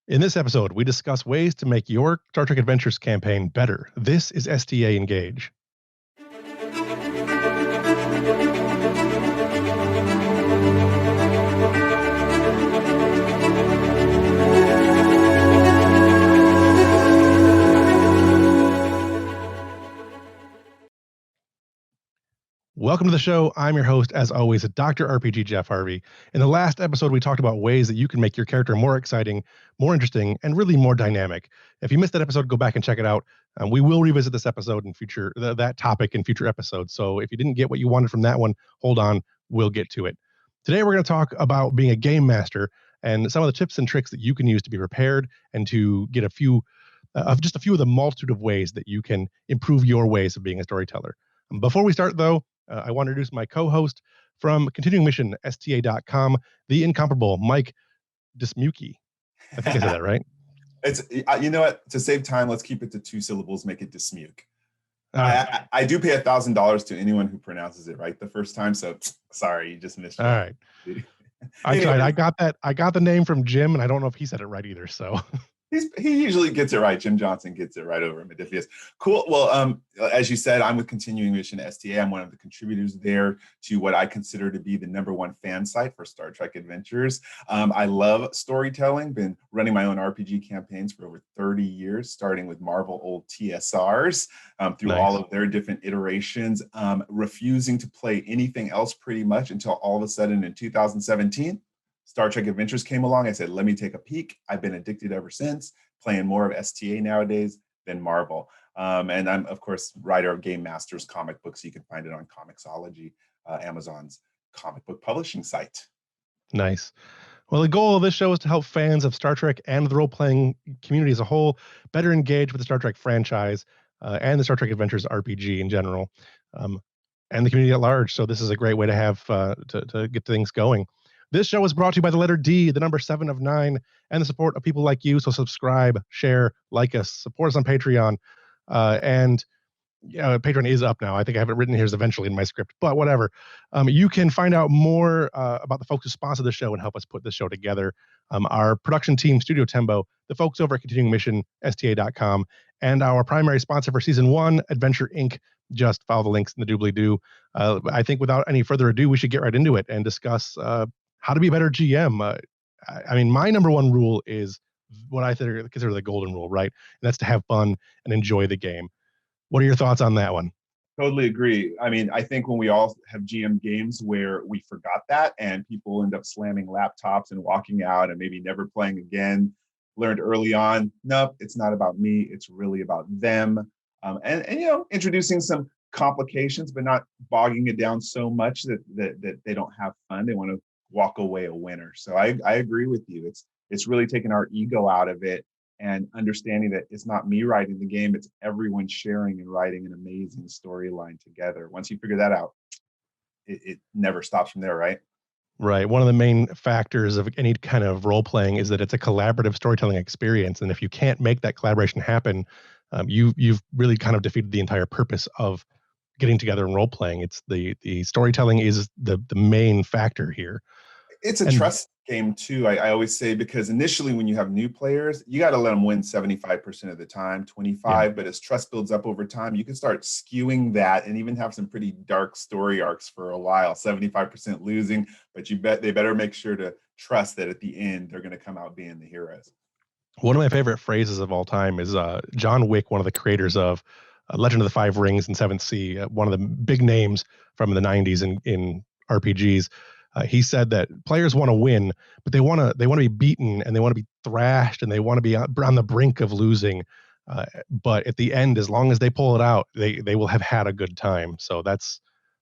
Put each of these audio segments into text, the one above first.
In this episode, we discuss ways to make your Star Trek Adventures campaign better. This is STA Engage. Welcome to the show. I'm your host, as always, Dr. RPG Jeff Harvey. In the last episode, we talked about ways that you can make your character more exciting, more interesting, and really more dynamic. If you missed that episode, go back and check it out. We will revisit this episode in future, that topic in future episodes. So if you didn't get what you wanted from that one, hold on, we'll get to it. Today, we're going to talk about being a game master and some of the tips and tricks that you can use to be prepared and to get just a few of the multitude of ways that you can improve your ways of being a storyteller. Before we start, though, I want to introduce my co-host from Continuing Mission, STA.com, the incomparable Mike Dismuke. I think I said that right. It's you know what? To save time, let's keep it to 2 syllables. Make it Dismuke. I do pay $1,000 to anyone who pronounces it right the first time. So sorry, you just missed it. All right. I tried. I got that. I got the name from Jim, and I don't know if he said it right either. So. He usually gets it right. Jim Johnson gets it right over Modiphius. Cool. Well, as you said, I'm with Continuing Mission STA. I'm one of the contributors there to what I consider to be the #1 fan site for Star Trek Adventures. I love storytelling. Been running my own RPG campaigns for over 30 years, starting with Marvel old TSRs through all of their different iterations, refusing to play anything else pretty much until all of a sudden in 2017. Star Trek Adventures came along. I said, let me take a peek. I've been addicted ever since, playing more of STA nowadays than Marvel. And I'm, of course, writer of Game Masters comic books. You can find it on Comixology, Amazon's comic book publishing site. Nice. Well, the goal of this show is to help fans of Star Trek and the role-playing community as a whole better engage with the Star Trek franchise and the Star Trek Adventures RPG in general, and the community at large. So this is a great way to have to get things going. This show is brought to you by the letter D, the number 7 of 9, and the support of people like you. So subscribe, share, like us, support us on Patreon. And Patreon is up now. I think I have it written here eventually in my script, but whatever. You can find out more about the folks who sponsor the show and help us put this show together. Our production team, Studio Tembo, the folks over at Continuing Mission, STA.com, and our primary sponsor for Season 1, Adventure Inc. Just follow the links in the doobly-doo. I think without any further ado, we should get right into it and discuss how to be a better GM. I mean, my #1 rule is what I consider the golden rule, right? And that's to have fun and enjoy the game. What are your thoughts on that one? Totally agree. I mean, I think when we all have GM games where we forgot that and people end up slamming laptops and walking out and maybe never playing again, learned early on, nope, it's not about me. It's really about them. And introducing some complications, but not bogging it down so much that they don't have fun. They want to walk away a winner. So I agree with you. It's really taking our ego out of it and understanding that it's not me writing the game, it's everyone sharing and writing an amazing storyline together. Once you figure that out, it never stops from there, right? Right. One of the main factors of any kind of role playing is that it's a collaborative storytelling experience. And if you can't make that collaboration happen, you've really kind of defeated the entire purpose of getting together and role playing. It's the storytelling is the main factor here. It's a trust game too. I always say, because initially when you have new players, you got to let them win 75% of the time, 25. But as trust builds up over time, you can start skewing that and even have some pretty dark story arcs for a while. 75% losing, but they better make sure to trust that at the end they're going to come out being the heroes. One of my favorite phrases of all time is John Wick, one of the creators of Legend of the Five Rings and 7th Sea, one of the big names from the 90s in RPGs. He said that players want to win, but they want to be beaten and they want to be thrashed and they want to be on the brink of losing. But at the end, as long as they pull it out, they will have had a good time. So that's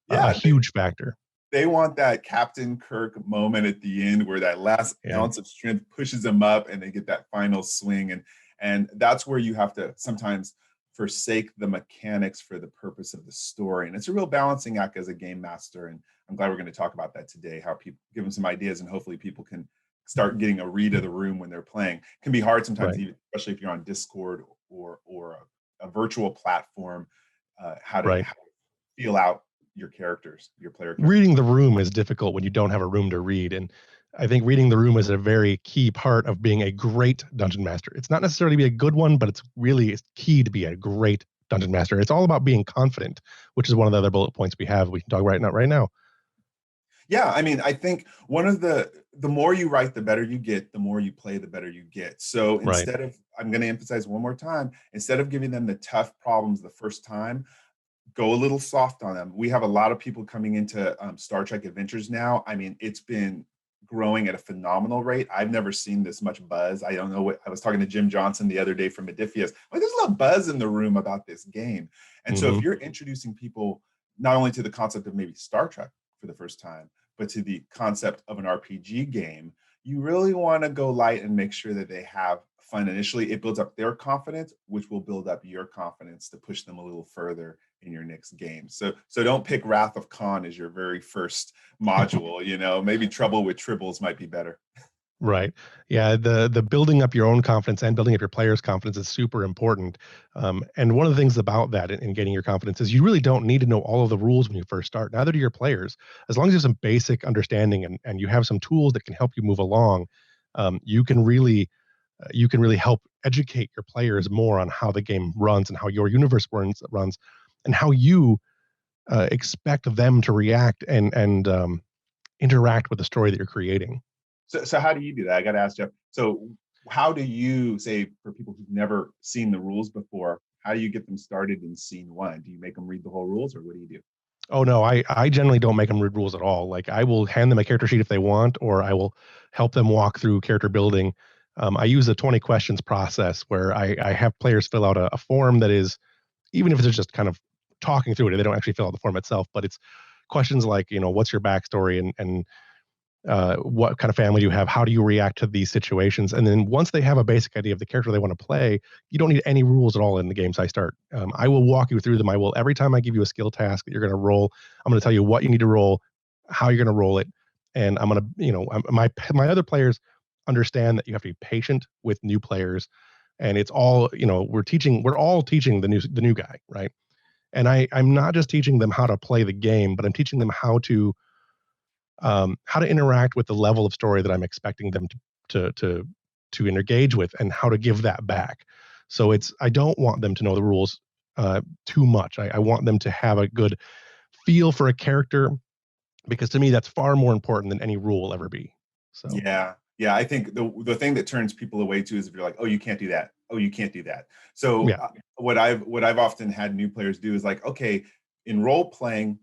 a huge factor. They want that Captain Kirk moment at the end where that last ounce of strength pushes them up and they get that final swing. And that's where you have to sometimes forsake the mechanics for the purpose of the story. And it's a real balancing act as a game master. And I'm glad we're going to talk about that today, how people give them some ideas and hopefully people can start getting a read of the room when they're playing. It can be hard sometimes, even, especially if you're on Discord or a virtual platform, how to feel out your characters, your player characters. Reading the room is difficult when you don't have a room to read. And I think reading the room is a very key part of being a great dungeon master. It's not necessarily be a good one, but it's really key to be a great dungeon master. It's all about being confident, which is one of the other bullet points we have. We can talk right now. Yeah, I mean, I think one of the more you write, the better you get, the more you play, the better you get. So Right. instead of, I'm going to emphasize one more time, instead of giving them the tough problems the first time, go a little soft on them. We have a lot of people coming into Star Trek Adventures now. I mean, it's been growing at a phenomenal rate. I've never seen this much buzz. I don't know what, I was talking to Jim Johnson the other day from Modiphius. Like, there's a lot of buzz in the room about this game. And so if Hmm. you're introducing people not only to the concept of maybe Star Trek for the first time, but to the concept of an RPG game, you really want to go light and make sure that they have fun initially. It builds up their confidence, which will build up your confidence to push them a little further in your next game. So don't pick Wrath of Khan as your very first module. Maybe Trouble with Tribbles might be better. Right. Yeah. The building up your own confidence and building up your players' confidence is super important. And one of the things about that in getting your confidence is you really don't need to know all of the rules when you first start. Neither do your players. As long as you have some basic understanding and you have some tools that can help you move along, you can really help educate your players more on how the game runs and how your universe runs and how you expect them to react and interact with the story that you're creating. So how do you do that? I got to ask Jeff. So how do you say, for people who've never seen the rules before, how do you get them started in scene one? Do you make them read the whole rules, or what do you do? Oh no, I generally don't make them read rules at all. Like I will hand them a character sheet if they want, or I will help them walk through character building. I use a 20 questions process where I have players fill out a form that is, even if it's just kind of talking through it, they don't actually fill out the form itself, but it's questions like, what's your backstory and what kind of family do you have? How do you react to these situations? And then once they have a basic idea of the character they want to play, you don't need any rules at all in the games I start. I will walk you through them. I will, every time I give you a skill task that you're going to roll, I'm going to tell you what you need to roll, how you're going to roll it. And I'm going to, my other players understand that you have to be patient with new players. And it's all, we're all teaching the new guy, right? And I'm not just teaching them how to play the game, but I'm teaching them how to interact with the level of story that I'm expecting them to engage with, and how to give that back. So I don't want them to know the rules too much. I want them to have a good feel for a character, because to me that's far more important than any rule will ever be. So Yeah. I think the thing that turns people away too is if you're like, oh, you can't do that. Oh, you can't do that. So yeah, what I've often had new players do is like, okay, in role playing,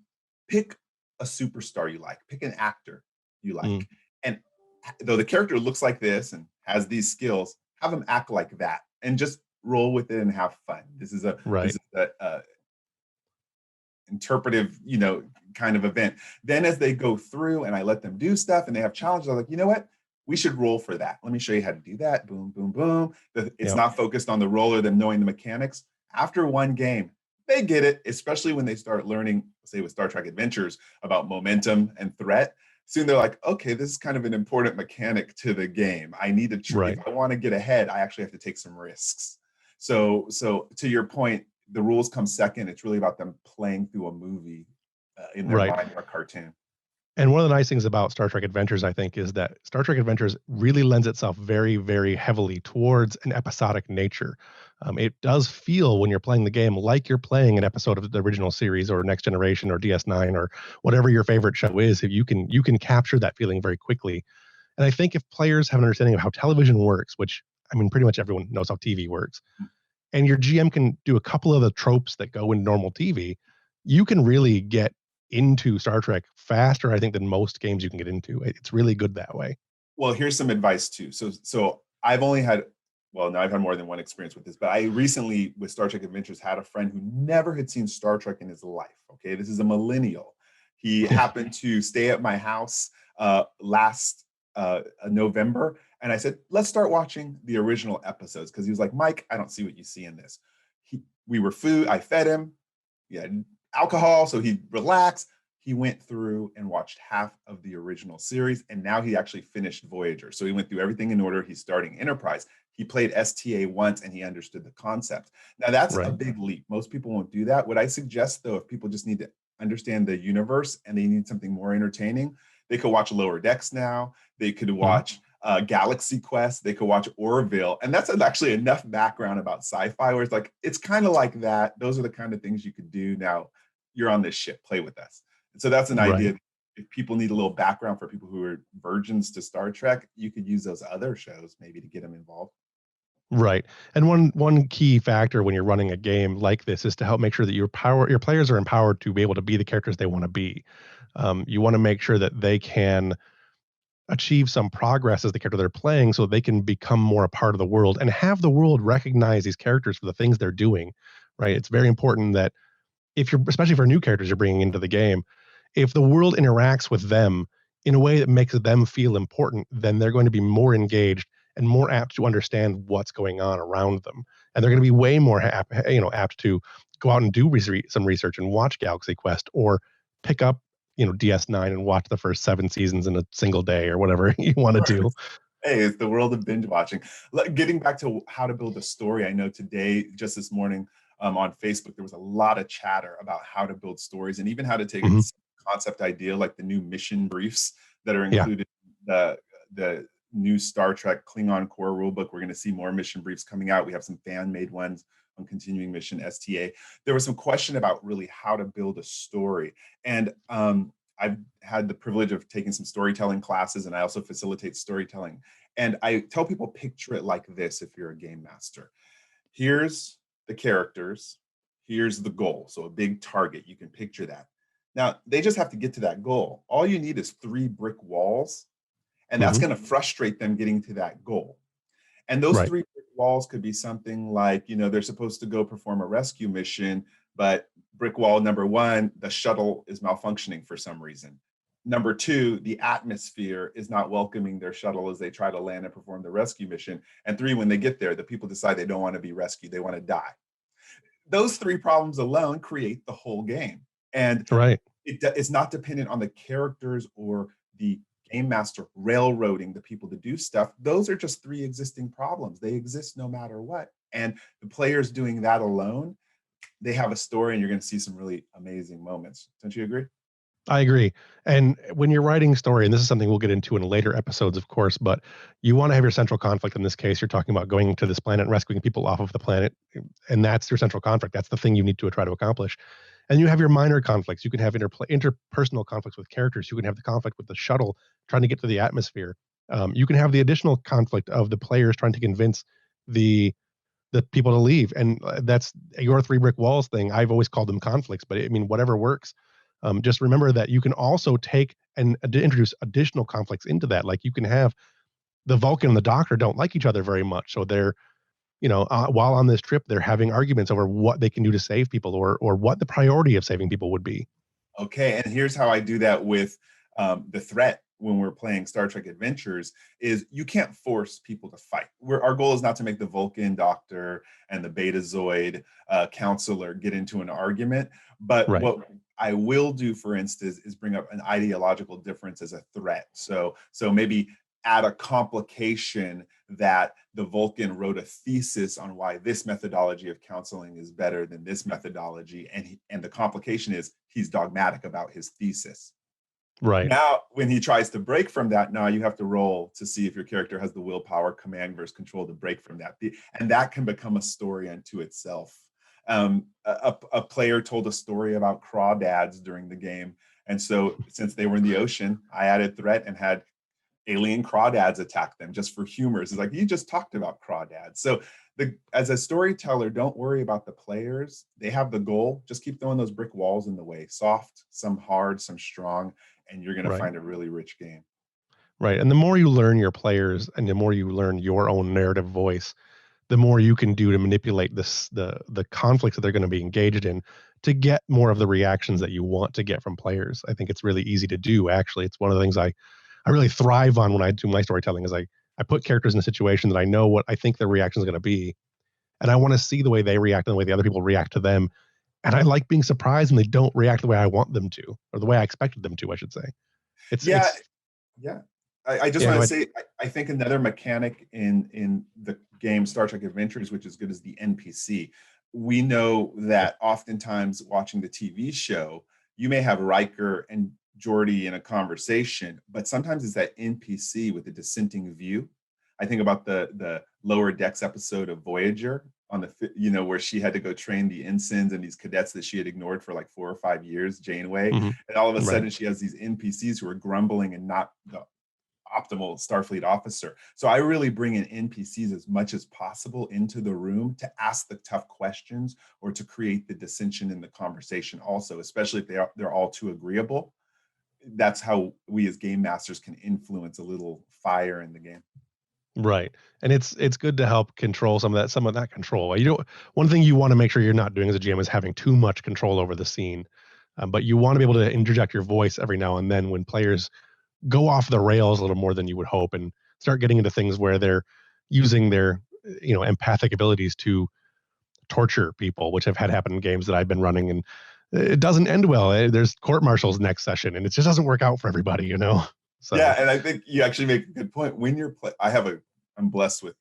pick a superstar you like, pick an actor you mm, like, and though the character looks like this and has these skills, have them act like that, and just roll with it and have fun. This is a this right, is a interpretive, kind of event. Then as they go through and I let them do stuff and they have challenges, I'm like, you know what? We should roll for that. Let me show you how to do that. Boom, boom, boom. It's yeah, not focused on the role or them knowing the mechanics. After one game, they get it, especially when they start learning, say with Star Trek Adventures, about momentum and threat. Soon they're like, okay, this is kind of an important mechanic to the game. I need to, if right. I want to get ahead, I actually have to take some risks. So to your point, the rules come second. It's really about them playing through a movie in their Right. mind, or a cartoon. And one of the nice things about Star Trek Adventures, I think, is that Star Trek Adventures really lends itself very, very heavily towards an episodic nature. It does feel when you're playing the game like you're playing an episode of the original series or Next Generation or DS9 or whatever your favorite show is. If you can capture that feeling very quickly. And I think if players have an understanding of how television works, which I mean, pretty much everyone knows how TV works, and your GM can do a couple of the tropes that go in normal TV, you can really get into Star Trek faster, I think, than most games you can get into. It's really good that way. Well, here's some advice too. So I've only had, well, no, I've had more than one experience with this, but I recently with Star Trek Adventures had a friend who never had seen Star Trek in his life. Okay, this is a millennial. He happened to stay at my house last November, and I said, let's start watching the original episodes, because he was like, Mike, I don't see what you see in this. We were food. I fed him. He had alcohol, so he relaxed. He went through and watched half of the original series, and now he actually finished Voyager. So he went through everything in order. He's starting Enterprise. He played STA once and he understood the concept. Now that's a Right. big leap. Most people won't do that. What I suggest though, if people just need to understand the universe and they need something more entertaining, They could watch Lower Decks now. They could Mhm. watch Galaxy Quest. They could watch Orville. And that's actually enough background about sci-fi where it's like, it's kind of like that. Those are the kind of things you could do. Now you're on this ship, play with us. And so that's an Right. idea. If people need a little background for people who are virgins to Star Trek, you could use those other shows maybe to get them involved. Right. And one key factor when you're running a game like this is to help make sure that your players are empowered to be able to be the characters they want to be. You want to make sure that they can achieve some progress as the character they're playing so they can become more a part of the world and have the world recognize these characters for the things they're doing. Right. It's very important that if you're, especially for new characters you're bringing into the game, if the world interacts with them in a way that makes them feel important, then they're going to be more engaged and more apt to understand what's going on around them. And they're going to be way more apt to go out and do some research and watch Galaxy Quest or pick up, DS9 and watch the first 7 seasons in a single day or whatever you want to do. Hey, it's the world of binge watching. Getting back to how to build a story, I know today, just this morning, on Facebook, there was a lot of chatter about how to build stories and even how to take a Mhm. concept idea like the new mission briefs that are Yeah. included in the new Star Trek Klingon core rulebook. We're going to see more mission briefs coming out. We have some fan-made ones on continuing mission STA. There was some question about really how to build a story. And I've had the privilege of taking some storytelling classes, and I also facilitate storytelling. And I tell people, picture it like this if you're a game master. Here's the characters, here's the goal. So a big target, you can picture that. Now, they just have to get to that goal. All you need is 3 brick walls, and that's Mhm. going to frustrate them getting to that goal. And those Right. 3 brick walls could be something like, they're supposed to go perform a rescue mission, but brick wall number 1, the shuttle is malfunctioning for some reason. Number 2, the atmosphere is not welcoming their shuttle as they try to land and perform the rescue mission. And 3, when they get there, the people decide they don't want to be rescued, they want to die. Those 3 problems alone create the whole game. And Right. it's not dependent on the characters or the game master railroading the people to do stuff. Those are just 3 existing problems. They exist no matter what. And the players doing that alone, they have a story and you're going to see some really amazing moments. Don't you agree? I agree. And when you're writing story, and this is something we'll get into in later episodes, of course, but you want to have your central conflict. In this case, you're talking about going to this planet and rescuing people off of the planet, and that's your central conflict. That's the thing you need to try to accomplish. And you have your minor conflicts. You can have interpersonal conflicts with characters. You can have the conflict with the shuttle trying to get to the atmosphere. You can have the additional conflict of the players trying to convince the the people to leave. And that's your 3 brick walls thing. I've always called them conflicts, but I mean, whatever works. Just remember that you can also take and introduce additional conflicts into that. Like you can have the Vulcan and the Doctor don't like each other very much, so they're while on this trip they're having arguments over what they can do to save people or what the priority of saving people would be. Okay, and here's how I do that with the threat when we're playing Star Trek Adventures is you can't force people to fight. Our goal is not to make the Vulcan doctor and the Betazoid counselor get into an argument, but Right. what I will do, for instance, is bring up an ideological difference as a threat. So maybe add a complication that the Vulcan wrote a thesis on why this methodology of counseling is better than this methodology, and the complication is he's dogmatic about his thesis. Right. Now, when he tries to break from that, now you have to roll to see if your character has the willpower, command versus control to break from that, and that can become a story unto itself. A player told a story about crawdads during the game, and so since they were in the ocean, I added threat and had alien crawdads attack them just for humor. It's like, you just talked about crawdads. So as a storyteller, don't worry about the players. They have the goal. Just keep throwing those brick walls in the way. Soft, some hard, some strong, and you're going to Right. find a really rich game. Right. And the more you learn your players and the more you learn your own narrative voice, the more you can do to manipulate the conflicts that they're going to be engaged in to get more of the reactions that you want to get from players. I think it's really easy to do. Actually, it's one of the things I really thrive on when I do my storytelling is I put characters in a situation that I know what I think their reaction is going to be, and I want to see the way they react and the way the other people react to them. And I like being surprised when they don't react the way I want them to, or the way I expected them to, I should say. Yeah, It's yeah. I just Yeah, want go to ahead. say, I think another mechanic in the game Star Trek Adventures, which is good, is the NPC. We know Yeah. that oftentimes watching the TV show, you may have Riker and Jordy in a conversation, but sometimes it's that NPC with the dissenting view. I think about the Lower Decks episode of Voyager on where she had to go train the ensigns and these cadets that she had ignored for like 4 or 5 years, Janeway, Hmm. and all of a Right. sudden she has these NPCs who are grumbling and not the optimal Starfleet officer. So I really bring in NPCs as much as possible into the room to ask the tough questions or to create the dissension in the conversation also, especially if they're all too agreeable. That's how we as game masters can influence a little fire in the game. Right. And it's good to help control some of that control. You don't One thing you want to make sure you're not doing as a GM is having too much control over the scene. But you want to be able to interject your voice every now and then when players go off the rails a little more than you would hope and start getting into things where they're using their empathic abilities to torture people, which have had happen in games that I've been running, and it doesn't end well. There's court martials next session and it just doesn't work out for everybody. Yeah, So and I think you actually make a good point. When I'm blessed with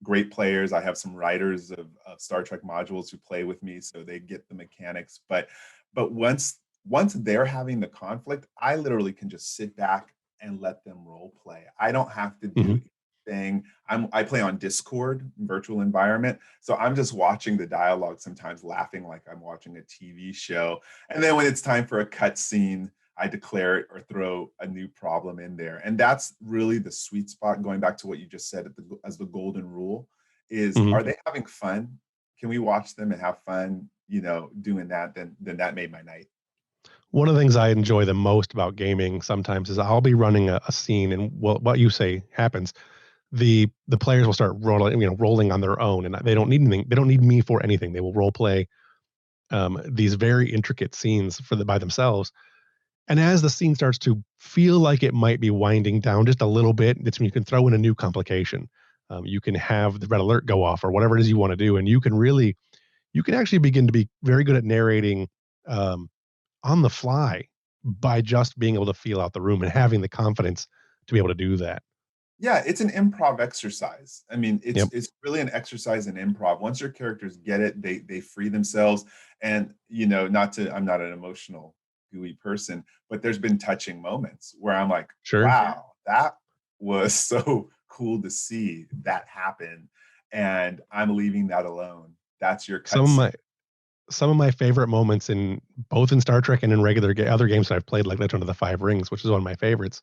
great players. I have some writers of Star Trek modules who play with me, so they get the mechanics. But once they're having the conflict, I literally can just sit back and let them role play. I don't have to mhm. do anything. I play on Discord, virtual environment, so I'm just watching the dialogue, sometimes laughing like I'm watching a TV show. And then when it's time for a cut scene, I declare it or throw a new problem in there. And that's really the sweet spot, going back to what you just said as the golden rule is, Mhm. are they having fun? Can we watch them and have fun, doing that? Then that made my night. One of the things I enjoy the most about gaming sometimes is I'll be running a scene, and what you say happens. The players will start rolling on their own, and they don't need anything. They don't need me for anything. They will role play these very intricate scenes by themselves. And as the scene starts to feel like it might be winding down just a little bit, it's when you can throw in a new complication. You can have the red alert go off or whatever it is you want to do, and you can actually begin to be very good at narrating um, on the fly by just being able to feel out the room and having the confidence to be able to do that. Yeah, it's an improv exercise. I mean, it's Yep. it's really an exercise in improv. Once your characters get it, they free themselves. And I'm not an emotional gooey person, but there's been touching moments where I'm like, Sure. wow, that was so cool to see that happen. And I'm leaving that alone. That's your Some of cutscene. my some of my favorite moments in both in Star Trek and in other games that I've played, like Legend of the Five Rings, which is one of my favorites.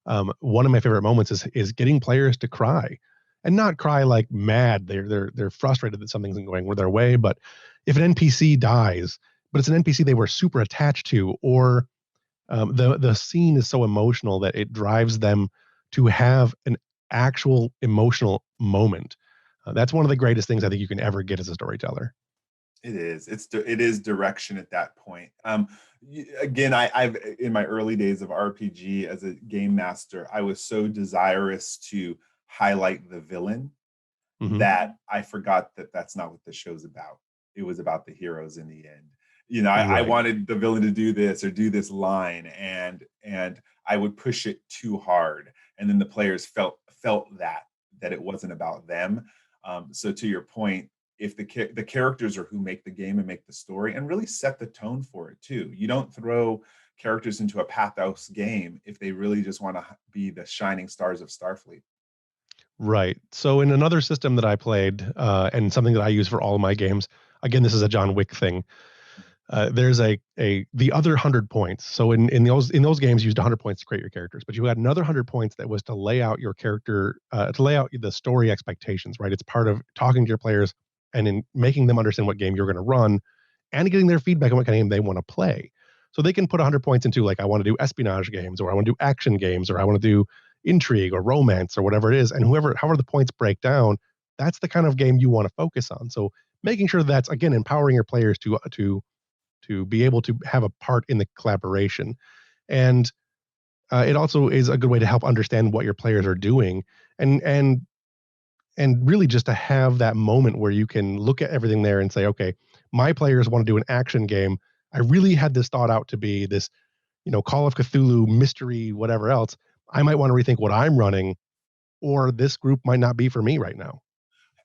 One of my favorite moments is getting players to cry, and not cry like mad. They're frustrated that something's going their way. But if an NPC dies, but it's an NPC they were super attached to, or the scene is so emotional that it drives them to have an actual emotional moment. That's one of the greatest things I think you can ever get as a storyteller. It is. It is direction at that point. Again, I've in my early days of RPG as a game master, I was so desirous to highlight the villain Hmm. that I forgot that that's not what the show's about. It was about the heroes in the end. I Right. wanted the villain to do this or do this line, and I would push it too hard, and then the players felt that it wasn't about them. So to your point, if the characters are who make the game and make the story and really set the tone for it too. You don't throw characters into a pathos game if they really just want to be the shining stars of Starfleet. Right. So in another system that I played, and something that I use for all of my games, again, this is a John Wick thing. There's the other 100 points. So in those games, you used 100 points to create your characters, but you had another 100 points that was to lay out your character, to lay out the story expectations. Right. It's part of talking to your players and in making them understand what game you're going to run, and getting their feedback on what kind of game they want to play. So they can put 100 points into, like, I want to do espionage games, or I want to do action games, or I want to do intrigue or romance or whatever it is. And however the points break down, that's the kind of game you want to focus on. So making sure that's, again, empowering your players to be able to have a part in the collaboration. And it also is a good way to help understand what your players are doing, and really just to have that moment where you can look at everything there and say, okay, my players want to do an action game. I really had this thought out to be this, Call of Cthulhu mystery, whatever else. I might want to rethink what I'm running, or this group might not be for me right now.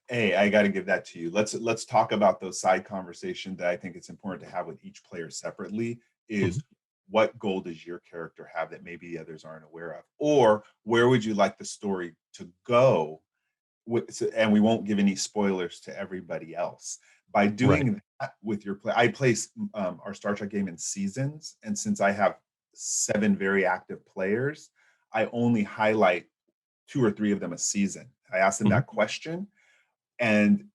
Hey, I got to give that to you. Let's talk about those side conversations that I think it's important to have with each player separately. Mhm. Is what goal does your character have that maybe the others aren't aware of? Or where would you like the story to go? And we won't give any spoilers to everybody else. By Right. doing that with your play, I place our Star Trek game in seasons. And since I have 7 very active players, I only highlight 2 or 3 of them a season. I ask them Mhm. that question, and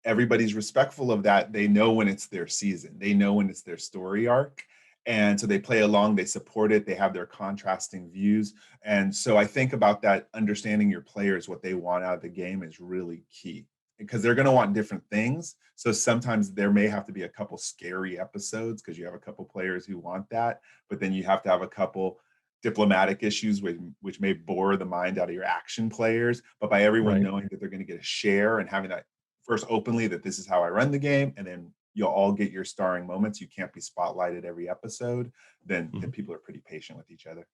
everybody's respectful of that. They know when it's their season, they know when it's their story arc. And so they play along, they support it, they have their contrasting views. And so I think about that, understanding your players, what they want out of the game is really key because they're going to want different things. So sometimes there may have to be a couple scary episodes because you have a couple players who want that, but then you have to have a couple diplomatic issues which may bore the mind out of your action players. But by everyone Right. knowing that they're going to get a share and having that first openly that this is how I run the game, and then you'll all get your starring moments. You can't be spotlighted every episode. Then Mhm. people are pretty patient with each other.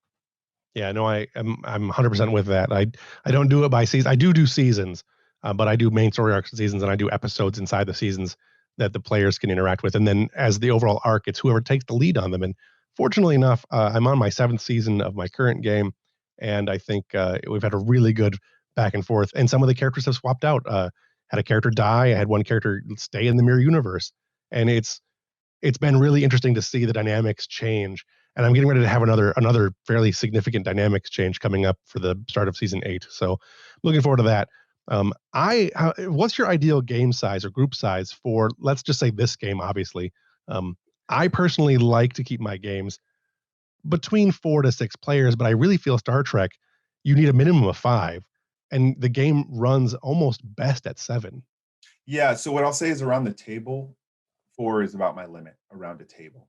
Yeah, no, I'm 100% with that. I don't do it by season. I do seasons, but I do main story arcs seasons, and I do episodes inside the seasons that the players can interact with. And then as the overall arc, it's whoever takes the lead on them. And fortunately enough, I'm on my 7th season of my current game, and I think we've had a really good back and forth. And some of the characters have swapped out. Had a character die. I had one character stay in the mirror universe, and it's been really interesting to see the dynamics change. And I'm getting ready to have another fairly significant dynamics change coming up for the start of season 8. So looking forward to that. What's your ideal game size or group size for, let's just say, this game? Obviously, I personally like to keep my games between 4 to 6 players, but I really feel Star Trek, you need a minimum of 5, and the game runs almost best at 7. Yeah. So what I'll say is around the table, 4 is about my limit around a table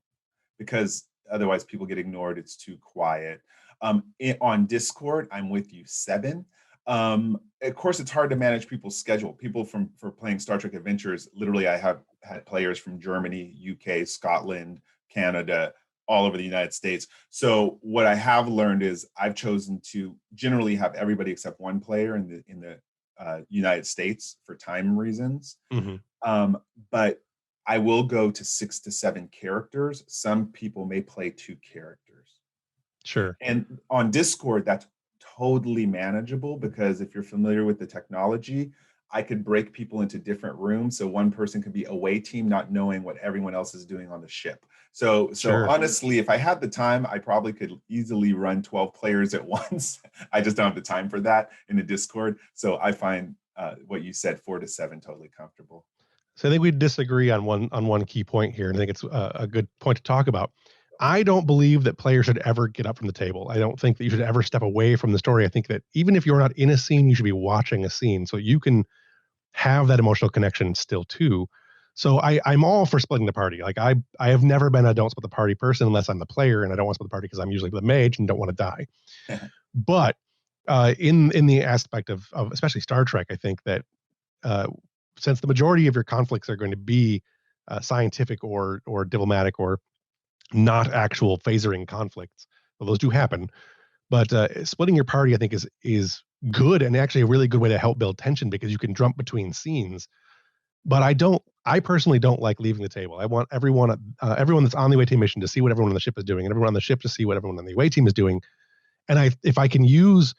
because otherwise people get ignored. It's too quiet. On Discord, I'm with you, 7. Of course, it's hard to manage people's schedule. People for playing Star Trek Adventures, literally, I have had players from Germany, UK, Scotland, Canada, all over the United States. So what I have learned is I've chosen to generally have everybody except one player in the United States for time reasons. Mm-hmm. Um, but I will go to 6 to 7 characters. Some people may play 2 characters. Sure. And on Discord, that's totally manageable because if you're familiar with the technology, I could break people into different rooms. So one person could be away team, not knowing what everyone else is doing on the ship. So Sure. honestly, if I had the time, I probably could easily run 12 players at once. I just don't have the time for that in the Discord. So I find what you said, 4 to 7, totally comfortable. So I think we disagree on one key point here, and I think it's a good point to talk about. I don't believe that players should ever get up from the table. I don't think that you should ever step away from the story. I think that even if you're not in a scene, you should be watching a scene so you can have that emotional connection still too. So I'm all for splitting the party. Like I have never been a don't split the party person unless I'm the player, and I don't want to split the party because I'm usually the mage and don't want to die. But in the aspect of especially Star Trek, I think that uh, since the majority of your conflicts are going to be scientific or diplomatic or not actual phasering conflicts, well, those do happen. But splitting your party, I think, is good and actually a really good way to help build tension because you can jump between scenes. But I personally don't like leaving the table. I want everyone that's on the away team mission to see what everyone on the ship is doing, and everyone on the ship to see what everyone on the away team is doing. And if I can use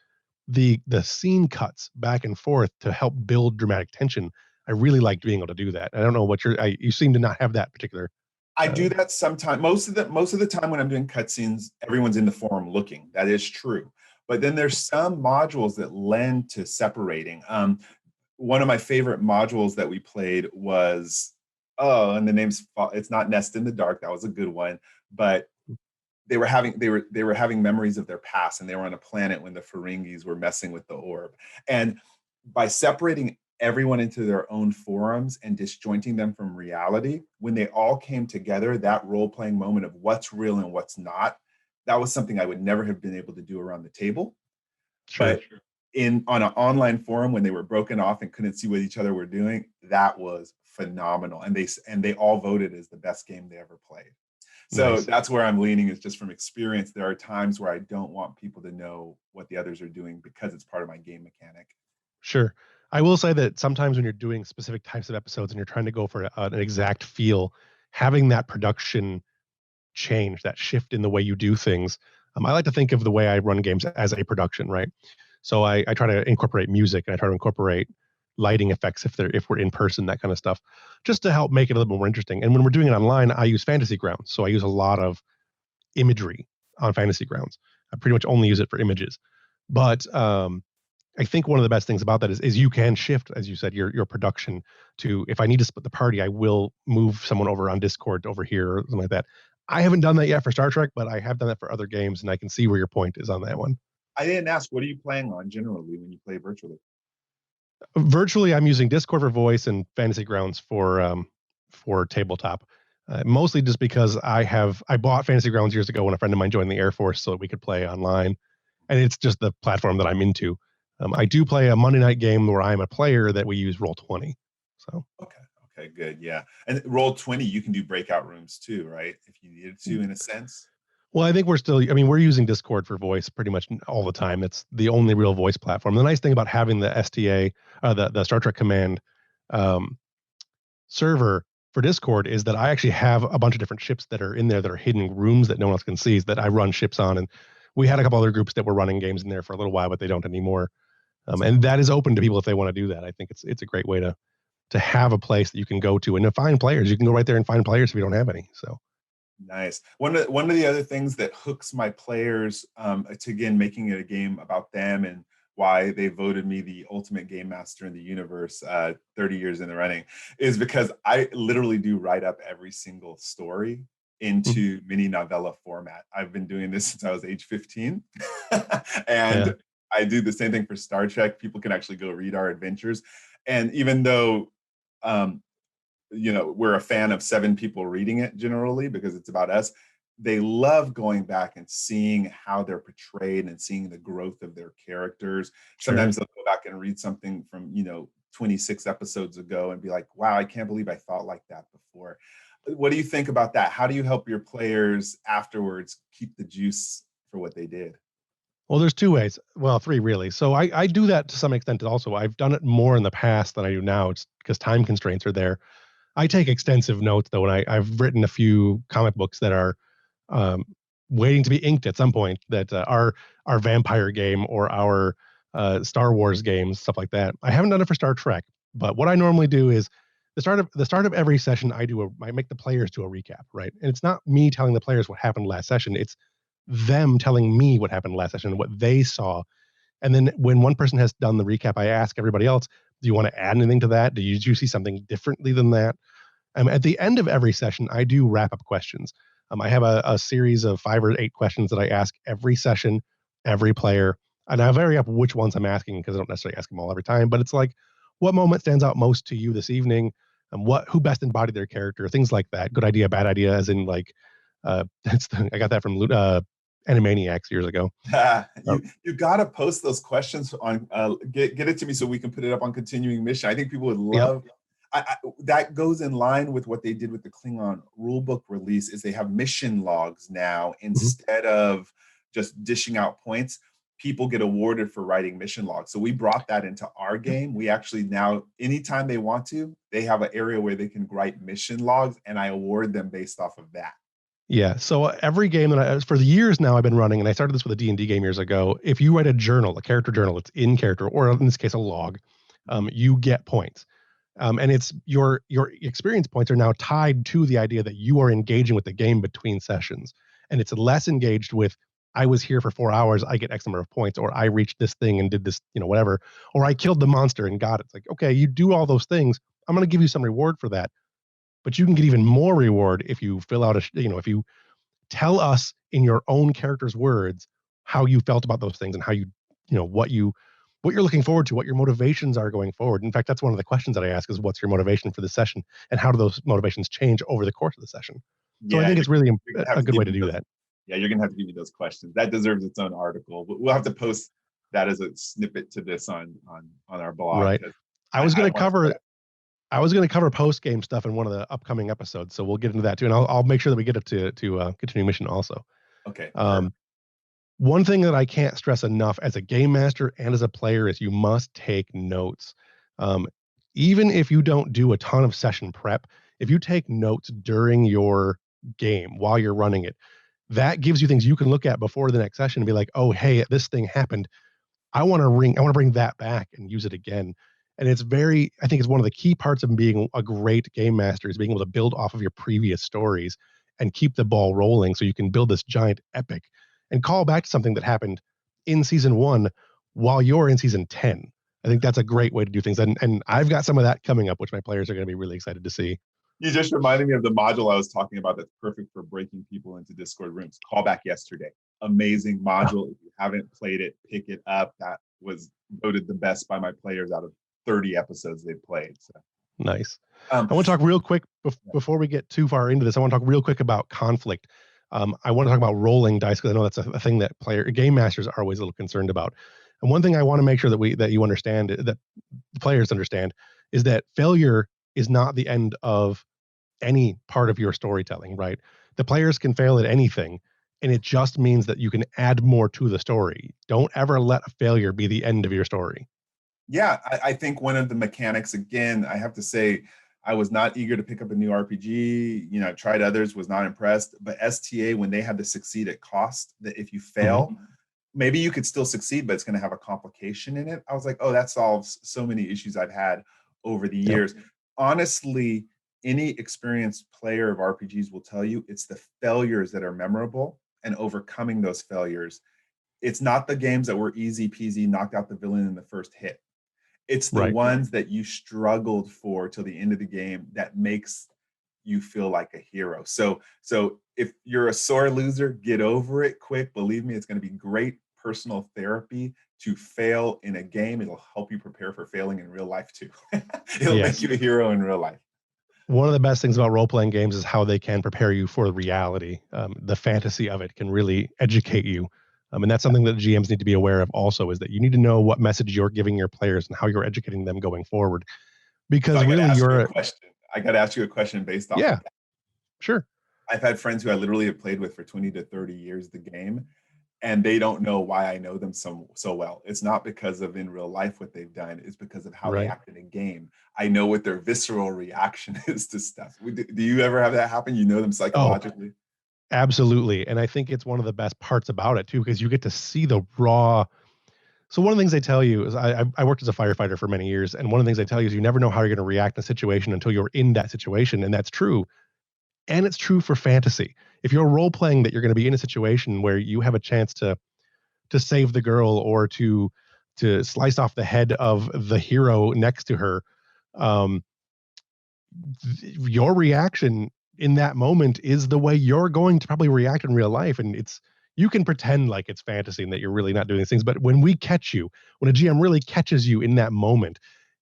the scene cuts back and forth to help build dramatic tension, I really like being able to do that. I don't know what you seem to not have that particular. I Uh, do that sometimes. Most of the time when I'm doing cutscenes, everyone's in the forum looking. That is true. But then there's some modules that lend to separating. One of my favorite modules that we played was and the name's it's not Nest in the Dark. That was a good one, but they were having memories of their past, and they were on a planet when the Ferengis were messing with the orb. And by separating everyone into their own forums and disjointing them from reality, when they all came together, that role-playing moment of what's real and what's not, that was something I would never have been able to do around the table. sure, But on an online forum when they were broken off and couldn't see what each other were doing, that was phenomenal. And they all voted as the best game they ever played. So nice, that's where I'm leaning, is just from experience. There are times where I don't want people to know what the others are doing because it's part of my game mechanic. sure. I will say that sometimes when you're doing specific types of episodes and you're trying to go for an exact feel, having that production change, that shift in the way you do things. I like to think of the way I run games as a production, right? So I try to incorporate music and I try to incorporate lighting effects if we're in person, that kind of stuff, just to help make it a little bit more interesting. And when we're doing it online, I use fantasy grounds. So I use a lot of imagery on fantasy grounds. I pretty much only use it for images. But I think one of the best things about that is you can shift, as you said, your production to, if I need to split the party, I will move someone over on Discord over here or something like that. I haven't done that yet for Star Trek, but I have done that for other games, and I can see where your point is on that one. I didn't ask, what are you playing on generally when you play virtually? Virtually, I'm using Discord for voice and Fantasy Grounds for tabletop. Mostly just because I bought Fantasy Grounds years ago when a friend of mine joined the Air Force so that we could play online, and it's just the platform that I'm into. I do play a Monday night game where I'm a player that we use Roll20. So Okay, good, yeah. And Roll20, you can do breakout rooms too, right? If you needed to, in a sense. well, I think we're using Discord for voice pretty much all the time. It's the only real voice platform. The nice thing about having the STA, the Star Trek Command um, server for Discord is that I actually have a bunch of different ships that are in there that are hidden rooms that no one else can see that I run ships on. And we had a couple other groups that were running games in there for a little while, but they don't anymore. And that is open to people if they want to do that. I think it's a great way to have a place that you can go to and to find players. You can go right there and find players if you don't have any. So nice. One of the other things that hooks my players to, again, making it a game about them and why they voted me the ultimate game master in the universe 30 years in the running, is because I literally do write up every single story into mini novella format. I've been doing this since I was age 15. And yeah. I do the same thing for Star Trek. People can actually go read our adventures. And even though we're a fan of 7 people reading it generally because it's about us, they love going back and seeing how they're portrayed and seeing the growth of their characters. Sure. Sometimes they'll go back and read something from 26 episodes ago and be like, wow, I can't believe I thought like that before. What do you think about that? How do you help your players afterwards keep the juice for what they did? Well, there's 2 ways. Well, 3 really. So I do that to some extent also. I've done it more in the past than I do now. It's because time constraints are there. I take extensive notes though, and I've written a few comic books that are um, waiting to be inked at some point. That our vampire game or our Star Wars games, stuff like that. I haven't done it for Star Trek, but what I normally do is the start of every session. I make the players do a recap, right? And it's not me telling the players what happened last session. It's them telling me what happened last session, what they saw. And then when one person has done the recap, I ask everybody else, do you want to add anything to that? Do you see something differently than that? At the end of every session, I do wrap up questions. I have a series of 5 or 8 questions that I ask every session, every player. And I vary up which ones I'm asking because I don't necessarily ask them all every time. But it's like, what moment stands out most to you this evening? And who best embodied their character? Things like that. Good idea, bad idea, as in like, I got that from Animaniacs years ago. You got to post those questions on get it to me so we can put it up on Continuing Mission. I think people would love. Yep. That goes in line with what they did with the Klingon rulebook release. Is they have mission logs now instead of just dishing out points. People get awarded for writing mission logs. So we brought that into our game. We actually now, anytime they want to, they have an area where they can write mission logs, and I award them based off of that. Yeah. So every game for the years now I've been running, and I started this with a D&D game years ago. If you write a character journal, it's in character, or in this case, a log, you get points. And it's your experience points are now tied to the idea that you are engaging with the game between sessions. And it's less engaged with, I was here for 4 hours, I get X number of points, or I reached this thing and did this, whatever, or I killed the monster and got it. It's like, okay, you do all those things. I'm going to give you some reward for that. But you can get even more reward if you fill out if you tell us in your own character's words how you felt about those things and how what you're looking forward to, what your motivations are going forward. In fact, that's one of the questions that I ask is, what's your motivation for the session, and how do those motivations change over the course of the session? So I think it's really a good way to do that. Yeah, you're going to have to give me those questions. That deserves its own article. But we'll have to post that as a snippet to this on our blog. Right. I was going to cover post game stuff in one of the upcoming episodes, so we'll get into that too, and I'll make sure that we get it to Continuing Mission also. Okay. One thing that I can't stress enough as a game master and as a player is you must take notes. Even if you don't do a ton of session prep, if you take notes during your game while you're running it, that gives you things you can look at before the next session and be like, oh, hey, this thing happened. I want to bring that back and use it again. And I think it's one of the key parts of being a great game master is being able to build off of your previous stories and keep the ball rolling so you can build this giant epic and call back to something that happened in season 1 while you're in season 10. I think that's a great way to do things. And I've got some of that coming up, which my players are going to be really excited to see. You just reminded me of the module I was talking about that's perfect for breaking people into Discord rooms. Callback Yesterday. Amazing module. If you haven't played it, pick it up. That was voted the best by my players out of 30 episodes they've played. So nice. I want to talk real quick before we get too far into this. I want to talk real quick about conflict. I want to talk about rolling dice because I know that's a thing that game masters are always a little concerned about. And one thing I want to make sure that you understand, that the players understand, is that failure is not the end of any part of your storytelling, right? The players can fail at anything, and it just means that you can add more to the story. Don't ever let a failure be the end of your story. Yeah, I think one of the mechanics, again, I have to say, I was not eager to pick up a new RPG. You know, I tried others, was not impressed. But STA, when they had to succeed at cost, that if you fail, maybe you could still succeed, but it's going to have a complication in it. I was like, oh, that solves so many issues I've had over the years. Honestly, any experienced player of RPGs will tell you it's the failures that are memorable and overcoming those failures. It's not the games that were easy peasy, knocked out the villain in the first hit. It's the ones that you struggled for till the end of the game that makes you feel like a hero. So if you're a sore loser, get over it quick. Believe me, it's going to be great personal therapy to fail in a game. It'll help you prepare for failing in real life too. It'll make you a hero in real life. One of the best things about role-playing games is how they can prepare you for reality. The fantasy of it can really educate you. And that's something that GMs need to be aware of also, is that you need to know what message you're giving your players and how you're educating them going forward. Because so really you're a question. I got to ask you a question based off of that. Sure. I've had friends who I literally have played with for 20 to 30 years the game, and they don't know why I know them so well. It's not because of in real life what they've done. It's because of how they act in a game. I know what their visceral reaction is to stuff. Do you ever have that happen? You know them psychologically? Oh, absolutely. And I think it's one of the best parts about it too, because you get to see the raw. So one of the things they tell you is I worked as a firefighter for many years. And one of the things they tell you is you never know how you're going to react in a situation until you're in that situation. And that's true. And it's true for fantasy. If you're role playing that you're going to be in a situation where you have a chance to save the girl or to slice off the head of the hero next to her, your reaction in that moment is the way you're going to probably react in real life. And you can pretend like it's fantasy and that you're really not doing these things. But when a GM really catches you in that moment,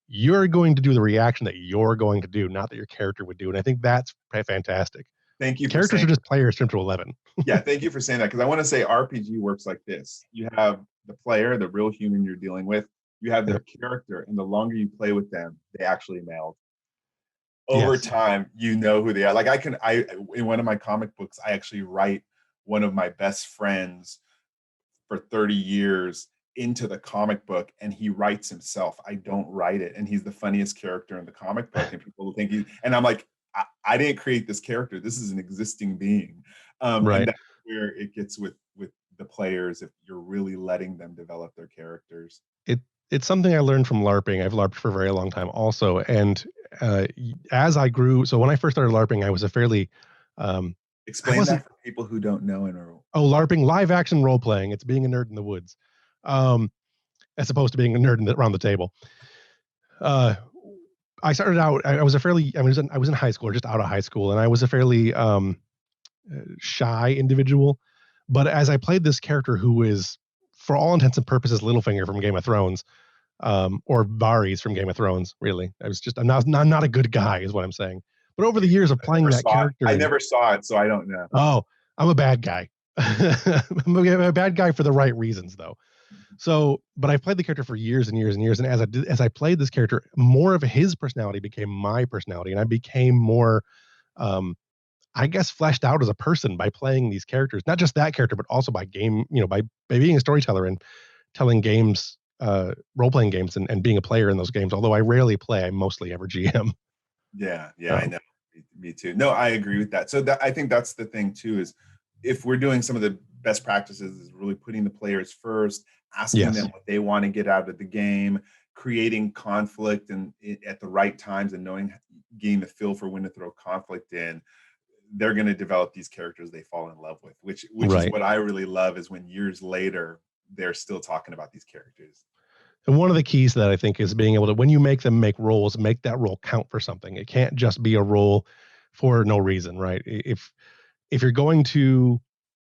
you're going to do the reaction that you're going to do, not that your character would do. And I think that's fantastic. Thank you. Characters are just players turned to 11. Yeah, thank you for saying that, because I want to say RPG works like this. You have the player, the real human you're dealing with. You have their character, and the longer you play with them, they actually meld. Over time, you know who they are. Like in one of my comic books, I actually write one of my best friends for 30 years into the comic book, and he writes himself. I don't write it, and he's the funniest character in the comic book, and people think and I'm like, I didn't create this character. This is an existing being. And that's where it gets with the players, if you're really letting them develop their characters. It's something I learned from LARPing. I've LARPed for a very long time also. And as I grew, so when I first started LARPing, I was a fairly... Explain that for people who don't know. LARPing, live action role playing. It's being a nerd in the woods, as opposed to being a nerd around the table. I started out, I was in high school, or just out of high school, and I was a fairly shy individual. But as I played this character who is, for all intents and purposes, Littlefinger from Game of Thrones, or Varys from Game of Thrones, really. I'm not a good guy, is what I'm saying. But over the years of playing that character... I never saw it, so I don't know. Oh, I'm a bad guy. I'm a bad guy for the right reasons, though. But I played the character for years and years and years, and as I played this character, more of his personality became my personality, and I became more, I guess, fleshed out as a person by playing these characters. Not just that character, but also by being a storyteller and telling games, role-playing games, and being a player in those games. Although I rarely play, I mostly ever GM. Yeah, I know. Me too. No, I agree with that. So I think that's the thing too, is if we're doing some of the best practices is really putting the players first, asking them Yes. what they want to get out of the game, creating conflict and at the right times and knowing, getting the feel for when to throw conflict in, they're going to develop these characters they fall in love with, which is Right. what I really love, is when years later they're still talking about these characters. And one of the keys to that I think is being able to, when you make them make roles, make that role count for something. It can't just be a role for no reason, right? If you're going to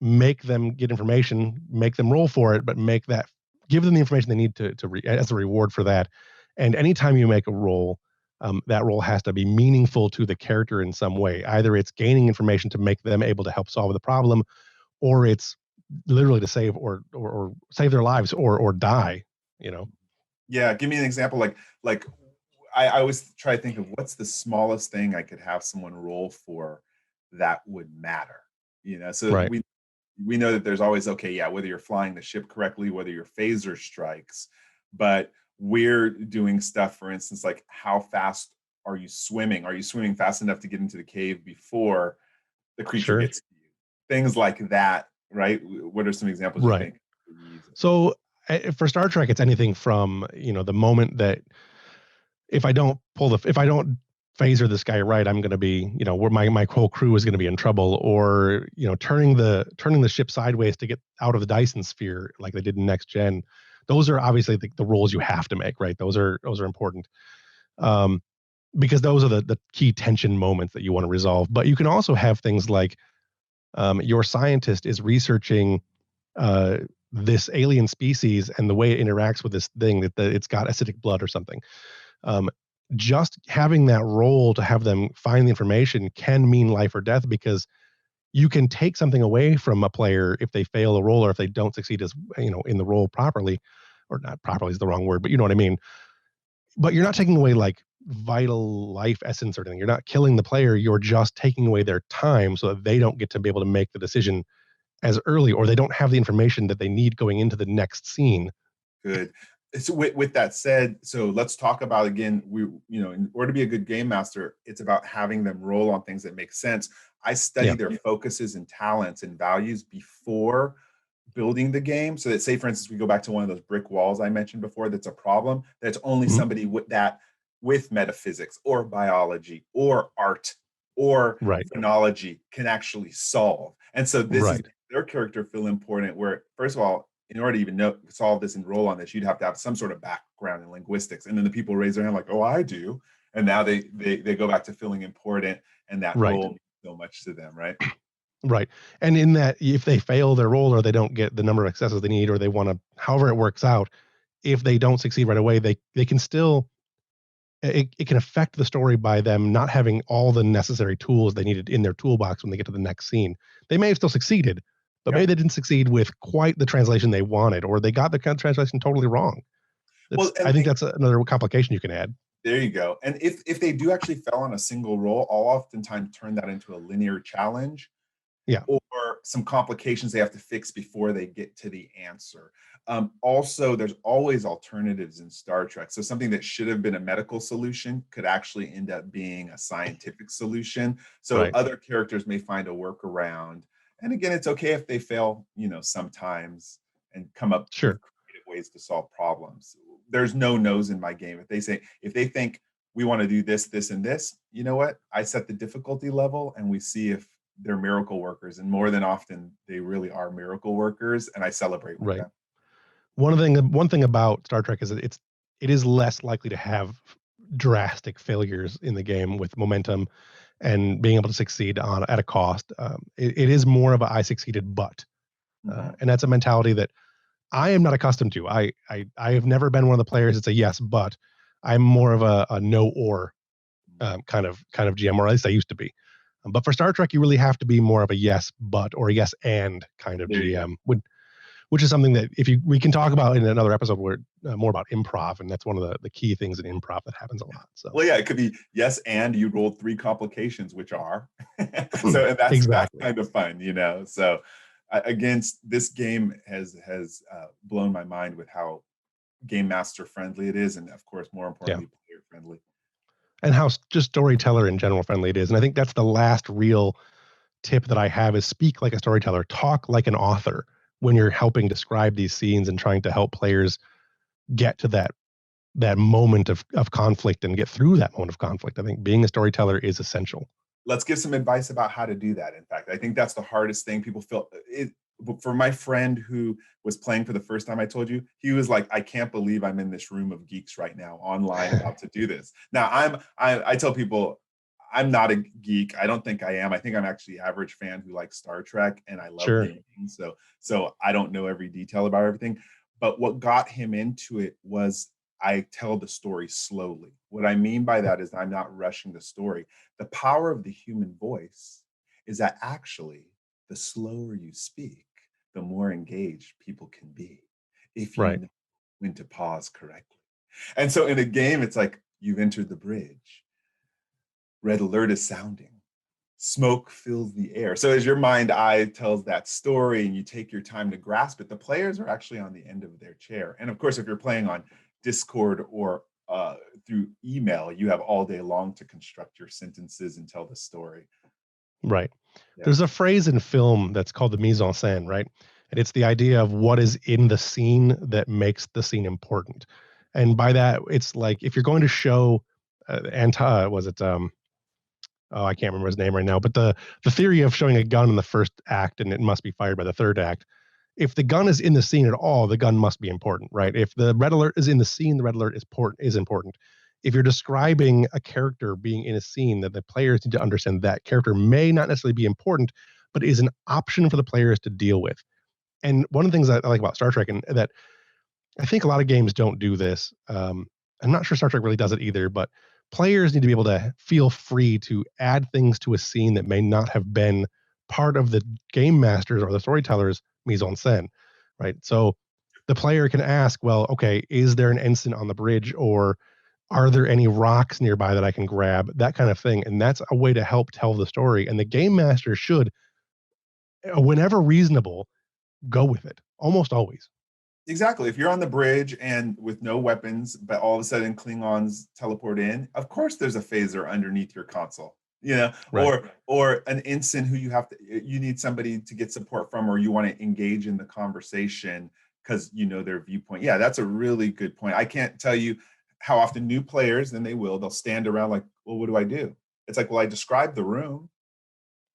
make them get information, make them roll for it, but make that, give them the information they need as a reward for that. And anytime you make a role, that role has to be meaningful to the character in some way. Either it's gaining information to make them able to help solve the problem, or it's literally to save or save their lives or die. You know, Yeah, give me an example. Like I always try to think of what's the smallest thing I could have someone roll for that would matter. So right? we know that there's always, okay, yeah, whether you're flying the ship correctly, whether your phaser strikes, but we're doing stuff, for instance, like how fast are you swimming? Are you swimming fast enough to get into the cave before the creature Sure, gets to you? Things like that, right? What are some examples you right. think we use? So for Star Trek, it's anything from the moment that if I don't phaser this guy right, I'm going to be where my whole crew is going to be in trouble, or turning the ship sideways to get out of the Dyson sphere like they did in Next Gen. Those are obviously the roles you have to make, right? Those are important. Um, because those are the key tension moments that you want to resolve. But you can also have things like your scientist is researching uh, this alien species and the way it interacts with this thing that it's got acidic blood or something. Um, just having that role to have them find the information can mean life or death, because you can take something away from a player if they fail a role or if they don't succeed as in the role properly, or not properly is the wrong word, but you know what I mean. But you're not taking away like vital life essence or anything. You're not killing the player. You're just taking away their time so that they don't get to be able to make the decision as early, or they don't have the information that they need going into the next scene. Good. So with that said, so let's talk about, again, in order to be a good game master, it's about having them roll on things that make sense. I study Yeah. their focuses and talents and values before building the game, so that, say for instance, we go back to one of those brick walls I mentioned before, that's a problem that's only Mhm. somebody with metaphysics or biology or art or Right. phonology can actually solve. And so this is Right. their character feel important, where first of all, in order to even solve this and roll on this, you'd have to have some sort of background in linguistics. And then the people raise their hand like, oh, I do. And now they go back to feeling important, and that Right. role means so much to them, right? Right. And in that, if they fail their role or they don't get the number of successes they need, or they want to, however it works out, if they don't succeed right away, they can still, it can affect the story by them not having all the necessary tools they needed in their toolbox when they get to the next scene. They may have still succeeded, but maybe Yep. they didn't succeed with quite the translation they wanted, or they got the translation totally wrong. Well, I think that's another complication you can add. there you go. And if they do actually fail on a single roll, I'll oftentimes turn that into a linear challenge Yeah. or some complications they have to fix before they get to the answer. Also, there's always alternatives in Star Trek. So something that should have been a medical solution could actually end up being a scientific solution. So Right. other characters may find a workaround. And again, it's okay if they fail, sometimes, and come up with Sure. creative ways to solve problems. There's no no's in my game. If they think we want to do this, this, and this, you know what? I set the difficulty level and we see if they're miracle workers, and more than often they really are miracle workers, and I celebrate with Right. them. One thing about Star Trek is that it is less likely to have drastic failures in the game with momentum and being able to succeed on at a cost. It is more of a I succeeded, but Mhm. and that's a mentality that I am not accustomed to. I have never been one of the players that's a yes, but I'm more of a no or kind of GM, or at least I used to be. But for Star Trek, you really have to be more of a yes, but or a yes and kind of There you go. GM. Which is something that we can talk about in another episode where more about improv, and that's one of the key things in improv that happens a lot. So Well, yeah, it could be yes, and you rolled three complications, which are so, and that's exactly, kind of fun. So, again, this game has blown my mind with how game master friendly it is, and of course, more yeah. importantly, player friendly. and how just storyteller in general friendly it is. And I think that's the last real tip that I have is speak like a storyteller, talk like an author when you're helping describe these scenes and trying to help players get to that moment of conflict and get through that moment of conflict. I think being a storyteller is essential. Let's give some advice about how to do that. In fact, I think that's the hardest thing people feel. For my friend who was playing for the first time, I told you, he was like, I can't believe I'm in this room of geeks right now online about to do this. Now I tell people I'm not a geek. I don't think I am. I think I'm actually an average fan who likes Star Trek and I love Sure. gaming. So I don't know every detail about everything. But what got him into it was I tell the story slowly. What I mean by that is I'm not rushing the story. The power of the human voice is that actually the slower you speak, the more engaged people can be if you Right. know when to pause correctly. And so in a game, it's like you've entered the bridge. Red alert is sounding. Smoke fills the air. So as your mind eye tells that story and you take your time to grasp it, the players are actually on the end of their chair. And of course, if you're playing on Discord or through email, you have all day long to construct your sentences and tell the story. Right. Yeah. There's a phrase in film that's called the mise en scène, right? And it's the idea of what is in the scene that makes the scene important. And by that, it's like if you're going to show was it oh, I can't remember his name right now, but the theory of showing a gun in the first act and it must be fired by the third act. If the gun is in the scene at all, the gun must be important, right? If the red alert is in the scene, the red alert is important. If you're describing a character being in a scene, that the players need to understand that character may not necessarily be important, but is an option for the players to deal with. And one of the things I like about Star Trek, and that I think a lot of games don't do this. I'm not sure Star Trek really does it either, but players need to be able to feel free to add things to a scene that may not have been part of the game masters or the storyteller's mise en scène, right? So the player can ask, well, okay, is there an ensign on the bridge, or are there any rocks nearby that I can grab? That kind of thing, and that's a way to help tell the story. And the game master should, whenever reasonable, go with it. Almost always. Exactly. If you're on the bridge and with no weapons, but all of a sudden Klingons teleport in, of course there's a phaser underneath your console, Right. or an ensign who you need somebody to get support from, or you want to engage in the conversation because you know their viewpoint. Yeah, that's a really good point. I can't tell you how often new players, then they'll stand around like, well, what do I do? It's like, well, I described the room.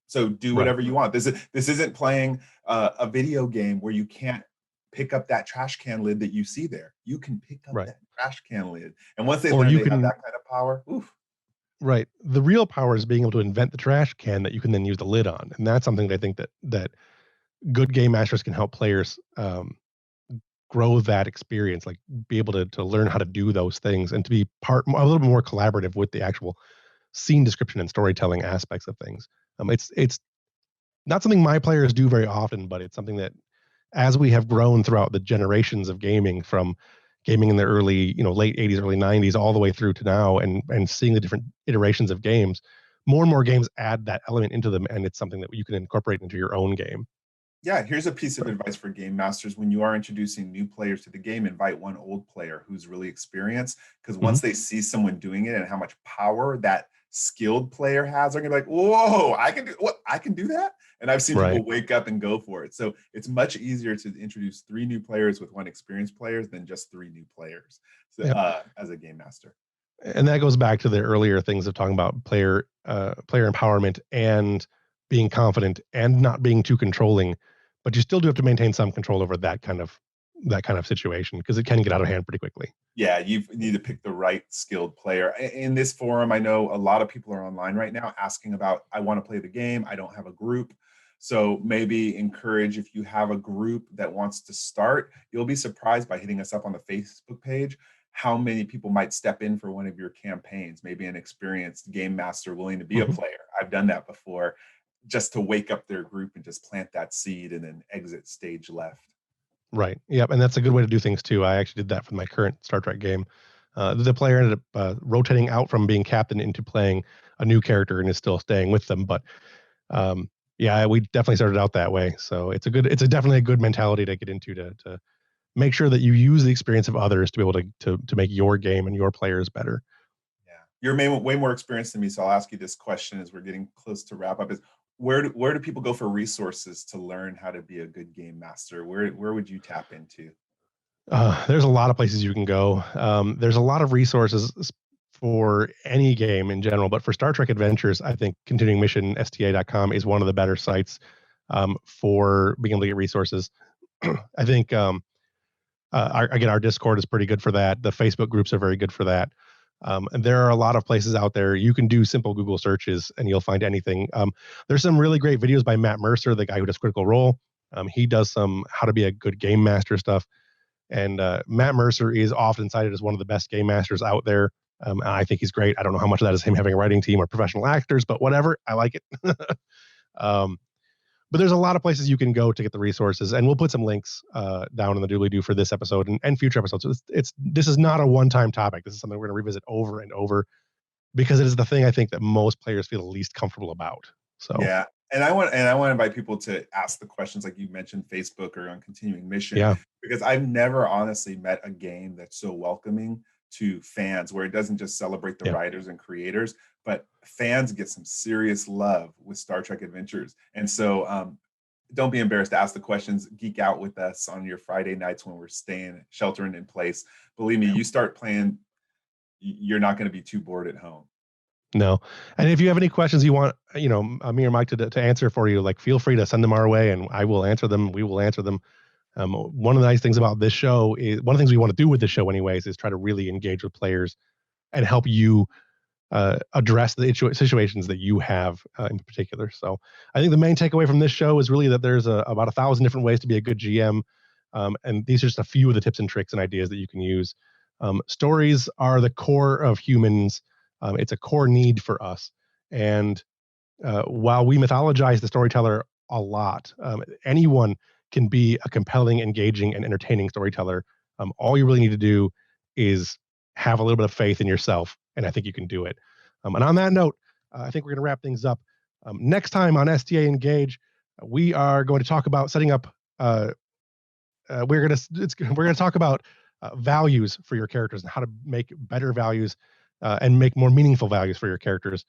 So do Right. whatever you want. This isn't playing a video game where you can't pick up that trash can lid that you see there. You can pick up Right. that trash can lid. And once they Or learn you they have can that kind of power, oof. right. The real power is being able to invent the trash can that you can then use the lid on, and that's something that I think that good game masters can help players grow that experience, like be able to learn how to do those things and to be a little bit more collaborative with the actual scene description and storytelling aspects of things. It's not something my players do very often, but it's something that as we have grown throughout the generations of gaming, from gaming in the early, late 80s, early 90s, all the way through to now, and seeing the different iterations of games, more and more games add that element into them, and it's something that you can incorporate into your own game. Yeah, here's a piece of So, advice for game masters. When you are introducing new players to the game, invite one old player who's really experienced, because mhm, once they see someone doing it and how much power that skilled player has, they're gonna be like, whoa, I can do that. And I've seen right. people wake up and go for it. So it's much easier to introduce 3 new players with 1 experienced player than just 3 new players, so, Yep. as a game master. And that goes back to the earlier things of talking about player empowerment and being confident and not being too controlling, but you still do have to maintain some control over that kind of situation because it can get out of hand pretty quickly. Yeah, you need to pick the right skilled player. In this forum, I know a lot of people are online right now asking about, I want to play the game, I don't have a group. So maybe encourage, if you have a group that wants to start, you'll be surprised by hitting us up on the Facebook page how many people might step in for one of your campaigns. Maybe an experienced game master willing to be a Mhm. player. I've done that before, just to wake up their group and just plant that seed and then exit stage left. Right. Yep. And that's a good way to do things too. I actually did that for my current Star Trek game. The player ended up rotating out from being captain into playing a new character and is still staying with them. But um, yeah, we definitely started out that way. So definitely a good mentality to get into to make sure that you use the experience of others to be able to make your game and your players better. Yeah. You're way more experienced than me, so I'll ask you this question as we're getting close to wrap up: is where do people go for resources to learn how to be a good game master? Where would you tap into? There's a lot of places you can go. There's a lot of resources for any game in general, but for Star Trek Adventures, I think Continuing Mission STA.com is one of the better sites for being able to get resources. I think our Discord is pretty good for that. The Facebook groups are very good for that. And there are a lot of places out there. You can do simple Google searches and you'll find anything. There's some really great videos by Matt Mercer, the guy who does Critical Role. He does some how to be a good game master stuff. And Matt Mercer is often cited as one of the best game masters out there. And I think he's great. I don't know how much of that is him having a writing team or professional actors, but whatever. I like it. um, but there's a lot of places you can go to get the resources, and we'll put some links down in the doobly doo for this episode and future episodes. So this is not a one-time topic. This is something we're going to revisit over and over because it is the thing I think that most players feel the least comfortable about. So Yeah. And I want to invite people to ask the questions like you mentioned, Facebook or on Continuing Mission, yeah, because I've never honestly met a game that's so welcoming to fans, where it doesn't just celebrate the yeah, writers and creators, but fans get some serious love with Star Trek Adventures. And so don't be embarrassed to ask the questions. Geek out with us on your Friday nights when we're sheltering in place. Believe me, yeah. you start playing, you're not going to be too bored at home. No. And if you have any questions you want, me or Mike to answer for you, like feel free to send them our way and I will answer them. We will answer them. One of the nice things about this show is one of the things we want to do with this show anyways, is try to really engage with players and help you address the situations that you have in particular. So I think the main takeaway from this show is really that there's about 1,000 different ways to be a good GM. And these are just a few of the tips and tricks and ideas that you can use. Stories are the core of humans. It's a core need for us. And while we mythologize the storyteller a lot, anyone can be a compelling, engaging, and entertaining storyteller. All you really need to do is have a little bit of faith in yourself, and I think you can do it. And on that note, I think we're going to wrap things up. Next time on STA Engage, we are going to talk about setting up. We're going to talk about values for your characters and how to make better values and make more meaningful values for your characters.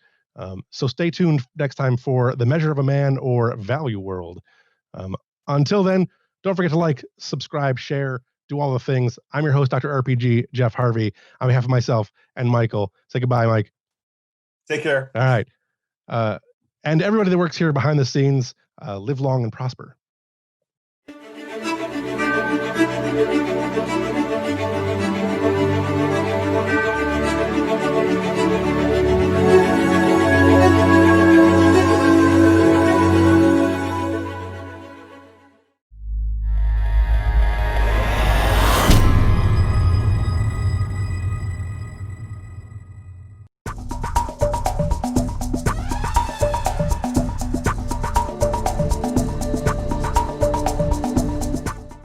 So stay tuned next time for The Measure of a Man or Value World. Until then, don't forget to like, subscribe, share, do all the things. I'm your host, Dr. RPG, Jeff Harvey. On behalf of myself and Michael, say goodbye, Mike. Take care. All right. And everybody that works here behind the scenes, live long and prosper.